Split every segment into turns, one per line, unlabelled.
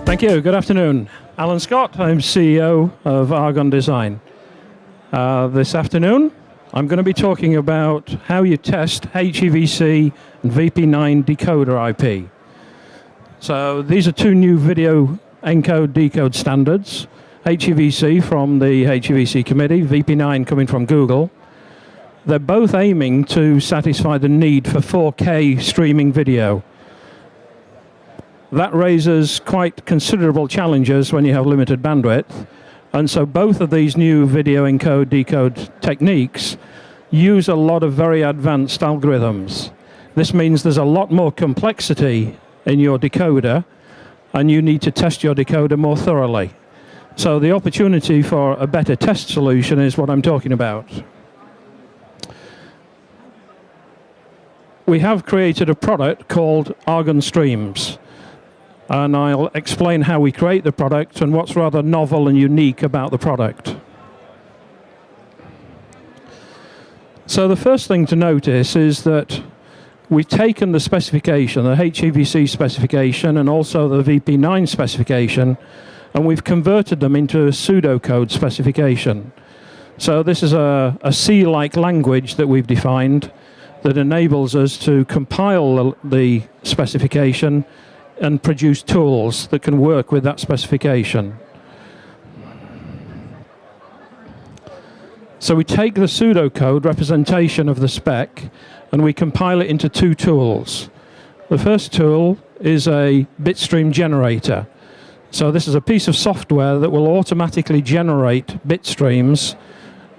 Thank you. Good afternoon. Alan Scott. I'm CEO of Argon Design. This afternoon, I'm going to be talking about how you test HEVC and VP9 decoder IP. So these are two new video encode decode standards. HEVC from the HEVC committee, VP9 coming from Google. They're both aiming to satisfy the need for 4K streaming video. That raises quite considerable challenges when you have limited bandwidth. And so both of these new video encode decode techniques use a lot of very advanced algorithms. This means there's a lot more complexity in your decoder, and you need to test your decoder more thoroughly. So the opportunity for a better test solution is what I'm talking about. We have created a product called Argon Streams. And I'll explain how we create the product and what's rather novel and unique about the product. So the first thing to notice is that we've taken the specification, the HEVC specification and also the VP9 specification, and we've converted them into a pseudocode specification. So this is a C-like language that we've defined that enables us to compile the specification and produce tools that can work with that specification. So we take the pseudocode representation of the spec and we compile it into two tools. The first tool is a bitstream generator. So this is a piece of software that will automatically generate bit streams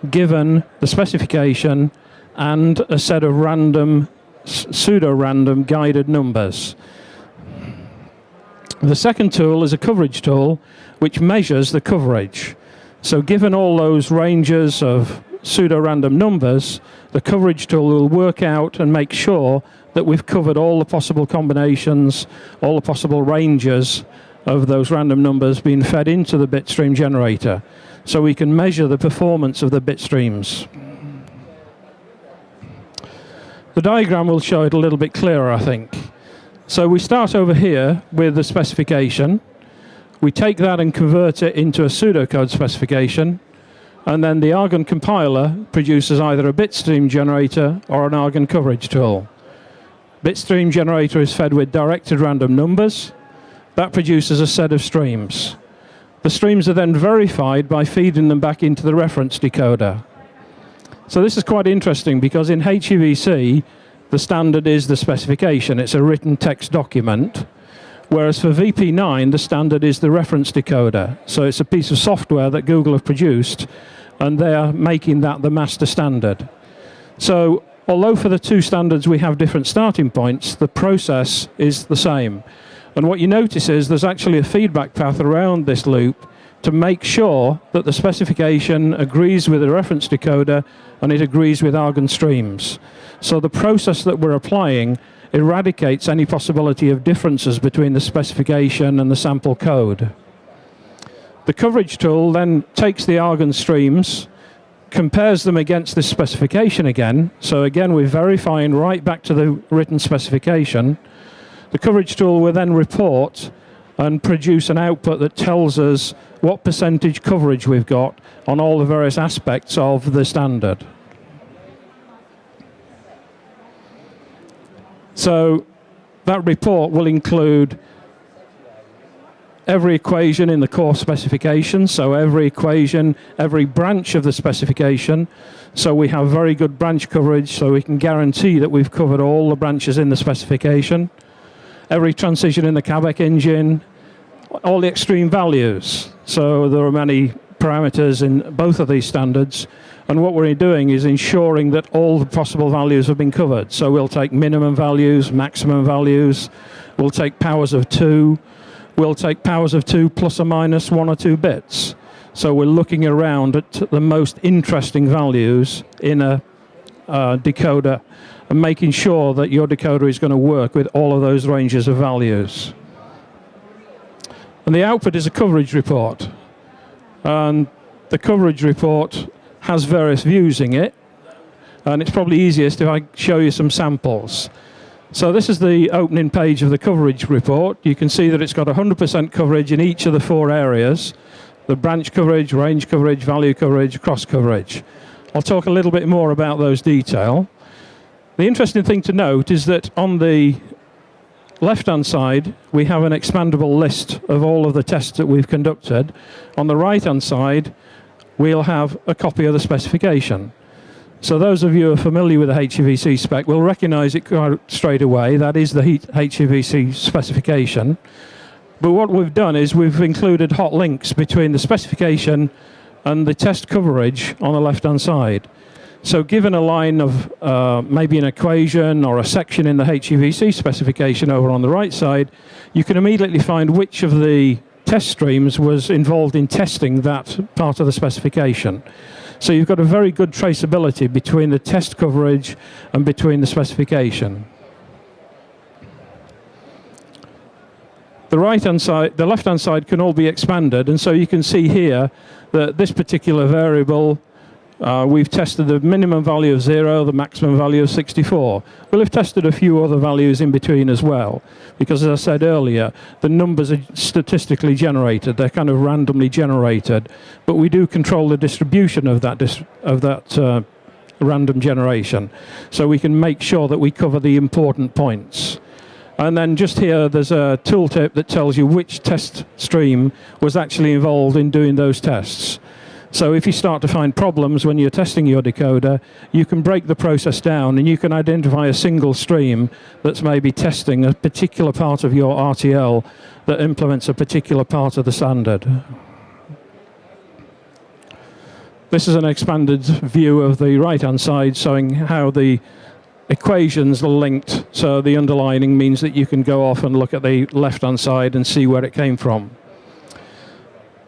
given the specification and a set of random, pseudo-random guided numbers. The second tool is a coverage tool which measures the coverage. So given all those ranges of pseudo-random numbers, the coverage tool will work out and make sure that we've covered all the possible combinations, all the possible ranges of those random numbers being fed into the bitstream generator. So we can measure the performance of the bit streams. The diagram will show it a little bit clearer, I think. So we start over here with the specification. We take that and convert it into a pseudocode specification, and then the Argon compiler produces either a bitstream generator or an Argon coverage tool. Bitstream generator is fed with directed random numbers. That produces a set of streams. The streams are then verified by feeding them back into the reference decoder. So this is quite interesting because in HEVC, the standard is the specification. It's a written text document. Whereas for VP9, the standard is the reference decoder. So it's a piece of software that Google have produced, and they are making that the master standard. So although for the two standards we have different starting points, the process is the same. And what you notice is there's actually a feedback path around this loop to make sure that the specification agrees with the reference decoder and it agrees with Argon streams. So the process that we're applying eradicates any possibility of differences between the specification and the sample code. The coverage tool then takes the Argon streams, compares them against this specification again. So again, we're verifying right back to the written specification. The coverage tool will then report and produce an output that tells us what percentage coverage we've got on all the various aspects of the standard. So that report will include every equation in the core specification, so every equation, every branch of the specification. So we have very good branch coverage, so we can guarantee that we've covered all the branches in the specification. Every transition in the CABEC engine, all the extreme values. So there are many parameters in both of these standards. And what we're doing is ensuring that all the possible values have been covered. So we'll take minimum values, maximum values. We'll take powers of 2. We'll take powers of 2 plus or minus 1 or 2 bits. So we're looking around at the most interesting values in a decoder and making sure that your decoder is going to work with all of those ranges of values. And the output is a coverage report. And the coverage report has various views in it. And it's probably easiest if I show you some samples. So this is the opening page of the coverage report. You can see that it's got 100% coverage in each of the 4 areas: the branch coverage, range coverage, value coverage, cross coverage. I'll talk a little bit more about those detail. The interesting thing to note is that on the left-hand side, we have an expandable list of all of the tests that we've conducted. On the right-hand side, we'll have a copy of the specification. So those of you who are familiar with the HEVC spec will recognize it quite straight away. That is the HEVC specification. But what we've done is we've included hot links between the specification and the test coverage on the left-hand side. So given a line of maybe an equation or a section in the HEVC specification over on the right side, you can immediately find which of the test streams was involved in testing that part of the specification. So you've got a very good traceability between the test coverage and between the specification. The right-hand side, the left-hand side can all be expanded, and so you can see here that this particular variable, we've tested the minimum value of 0, the maximum value of 64. We'll have tested a few other values in between as well, because as I said earlier, the numbers are statistically generated. They're kind of randomly generated, but we do control the distribution of that random generation, so we can make sure that we cover the important points. And then just here, there's a tooltip that tells you which test stream was actually involved in doing those tests. So if you start to find problems when you're testing your decoder, you can break the process down and you can identify a single stream that's maybe testing a particular part of your RTL that implements a particular part of the standard. This is an expanded view of the right-hand side showing how the equations are linked. So the underlining means that you can go off and look at the left-hand side and see where it came from.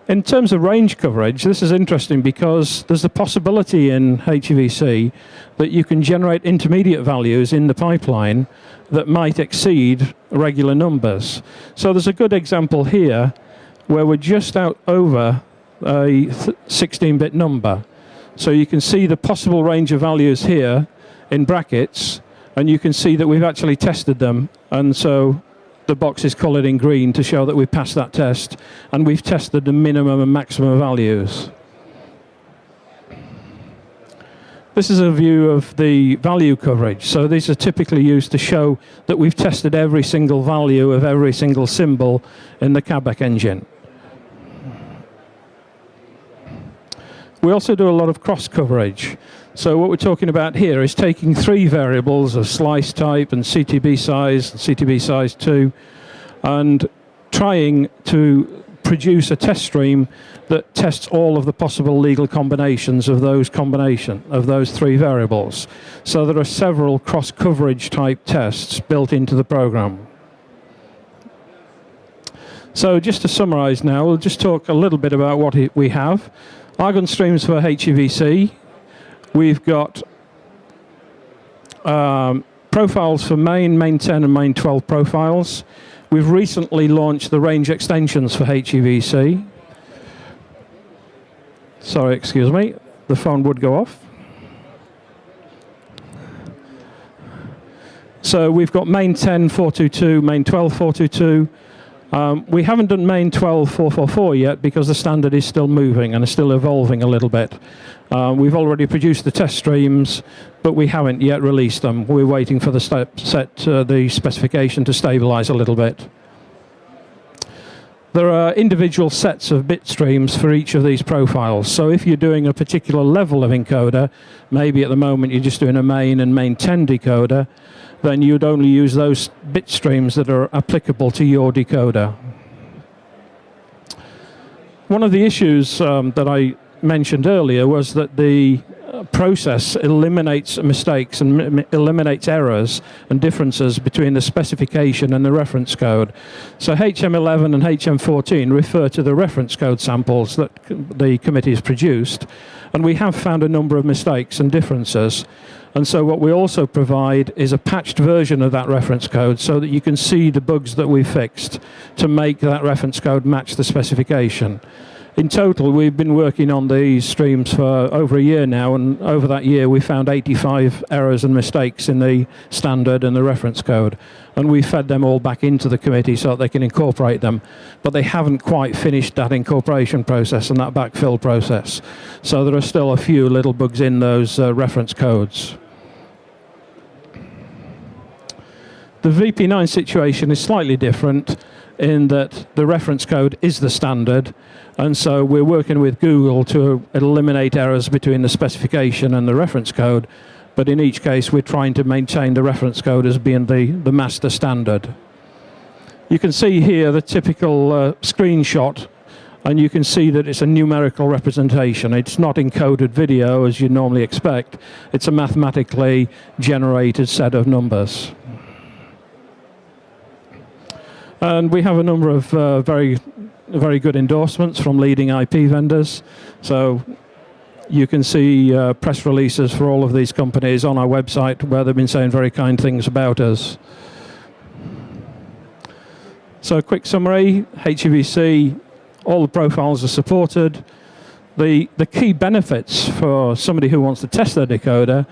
In terms of range coverage, this is interesting because there's a possibility in HEVC that you can generate intermediate values in the pipeline that might exceed regular numbers. So there's a good example here where we're just out over a 16-bit number. So you can see the possible range of values here in brackets, and you can see that we've actually tested them, and so the box is coloured in green to show that we've passed that test, and we've tested the minimum and maximum values. This is a view of the value coverage. So these are typically used to show that we've tested every single value of every single symbol in the CABEC engine. We also do a lot of cross coverage. So what we're talking about here is taking 3 variables of slice type and CTB size 2, and trying to produce a test stream that tests all of the possible legal combinations of those 3 variables. So there are several cross coverage type tests built into the program. So just to summarize now, we'll just talk a little bit about what we have. Argon streams for HEVC. We've got profiles for main 10 and main 12 profiles. We've recently launched the range extensions for HEVC. Sorry, excuse me, the phone would go off. So we've got main 10 422, main 12 422. We haven't done main 12 444 yet because the standard is still moving and is still evolving a little bit. We've already produced the test streams, but we haven't yet released them. We're waiting for the the specification to stabilize a little bit. There are individual sets of bit streams for each of these profiles. So if you're doing a particular level of encoder, maybe at the moment you're just doing a main and main 10 decoder, then you'd only use those bit streams that are applicable to your decoder. One of the issues that I mentioned earlier was that the process eliminates mistakes and eliminates errors and differences between the specification and the reference code. So HM11 and HM14 refer to the reference code samples that the committee has produced, and we have found a number of mistakes and differences. And so what we also provide is a patched version of that reference code so that you can see the bugs that we fixed to make that reference code match the specification. In total, we've been working on these streams for over a year now, and over that year we found 85 errors and mistakes in the standard and the reference code. And we fed them all back into the committee so that they can incorporate them. But they haven't quite finished that incorporation process and that backfill process. So there are still a few little bugs in those reference codes. The VP9 situation is slightly different in that the reference code is the standard, and so we're working with Google to eliminate errors between the specification and the reference code, but in each case we're trying to maintain the reference code as being the master standard. You can see here the typical screenshot, and you can see that it's a numerical representation. It's not encoded video as you'd normally expect. It's a mathematically generated set of numbers. And we have a number of very good endorsements from leading IP vendors. So you can see press releases for all of these companies on our website where they've been saying very kind things about us. So a quick summary, HEVC, all the profiles are supported. The key benefits for somebody who wants to test their decoder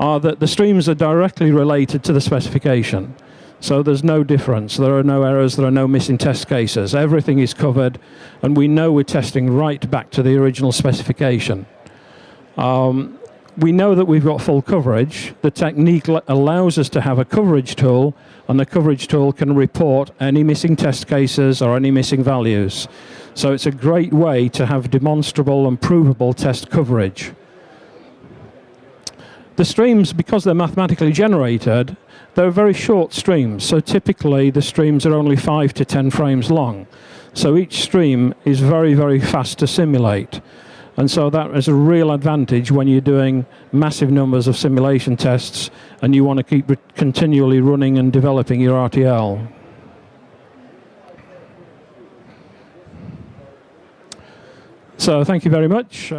are that the streams are directly related to the specification. So there's no difference. There are no errors. There are no missing test cases. Everything is covered, and we know we're testing right back to the original specification. We know that we've got full coverage. The technique allows us to have a coverage tool, and the coverage tool can report any missing test cases or any missing values. So it's a great way to have demonstrable and provable test coverage. The streams, because they're mathematically generated, they're very short streams, so typically the streams are only 5 to 10 frames long. So each stream is very, very fast to simulate. And so that is a real advantage when you're doing massive numbers of simulation tests and you want to keep continually running and developing your RTL. So thank you very much.